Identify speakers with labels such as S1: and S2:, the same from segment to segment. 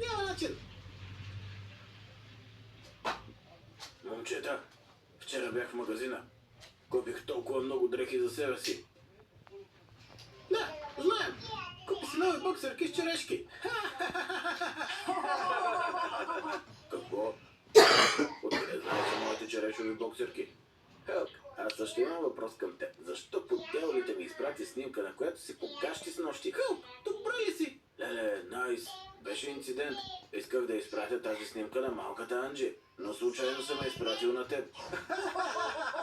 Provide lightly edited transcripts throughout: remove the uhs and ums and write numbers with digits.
S1: Няма начин. Момчета, вчера бях в магазина. Купих толкова много дрехи за себе си. Да, знаем. Купи си нови боксерки с черешки. Какво? Откъде знаеш за моите черешови боксерки? Хелк, аз също имам въпрос към теб. Защо подделните ми изпрати снимка, на която си покащи с нощи? Хелк, добре ли си? Леле, найс. Беше инцидент. Исках да изпратя тази снимка на малката Анджи, но случайно съм я изпратил на теб.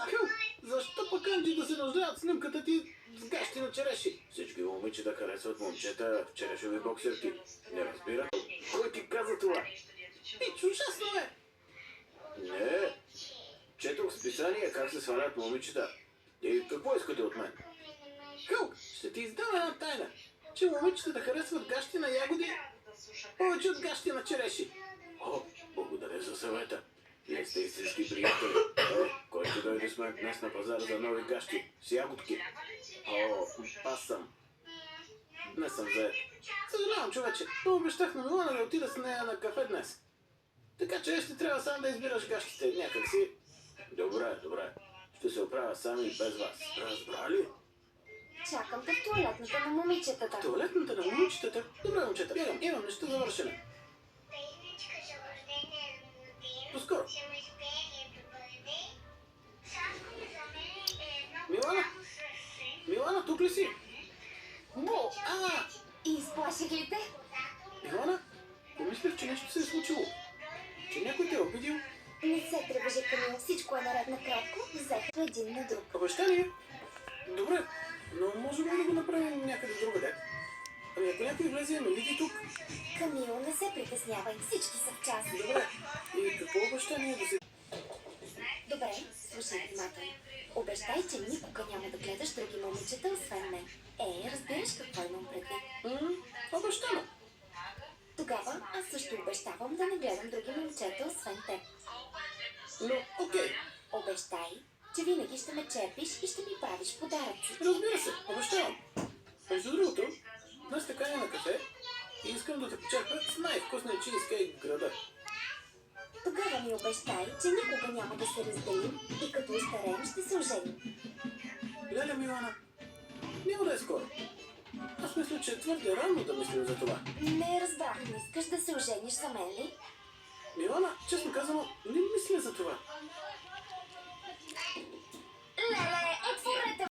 S1: Хелк, защо пък Анджи да се нуждаят снимката ти с гащи на череши? Всички момичета харесват момчета в черешови боксерки. Не разбира? Кой ти каза това? Ужасно е! Не. Четох списание как се свалят момичета. И какво искате от мен? Хелк, ще ти издам една тайна, че момичетата харесват гащи на ягоди повече от гащи на череши. О, благодаря за съвета. Вие сте истински приятели. Кой ще дойде с мен днес на пазара за нови гащи с ягодки? О, аз съм. Днес съм заед. Съжалявам, човече, но обещах на Милана да отида с нея на кафе днес. Така че ще трябва сам да избираш гащите някак си. Добре, добре. Ще се оправя сам и без вас. Разбрали?
S2: Чакам те в туалетната на момичетата.
S1: Туалетната на момичетата? Добре, момчета, бягам. Имам нещо за вършене. Поскоро. Милана? Милана, тук ли си?
S2: Бо!
S1: А!
S2: И изплаших ли те?
S1: Милана? Помислих, че нещо се е случило. Че някой те е обидил.
S2: Не се тревожи, Камил. Всичко е наред накратко. Взеха един на друг.
S1: Обещание? Добре, но можем ли да го направим някъде другаде? Ами ако някой влезе и ме види тук?
S2: Камил, не се притеснявай. Всички са в час.
S1: Добре. И какво обещание да се...
S2: Добре, слушай внимателно. Обещай, че никога няма да гледаш други момичета, освен мен. Разбираш какво имам предвид?
S1: Обещано.
S2: Тогава аз също обещавам да не гледам други момчета, освен теб.
S1: Но, окей.
S2: Обещай, че винаги ще ме черпиш и ще ми правиш подаръци.
S1: Разбира се, обещавам. Между другото, днес те каня на кафе и искам да те почерпя с най-вкусния чизкейк в града.
S2: Тогава ми обещай, че никога няма да се разделим и като остареем ще се оженим.
S1: Леля, Милана, няма да е скоро. Аз мисля, че е твърде рано да мислим за това.
S2: Не разбрах, не искаш да се ожениш за мен ли?
S1: Милана, честно казано, не мисля за това.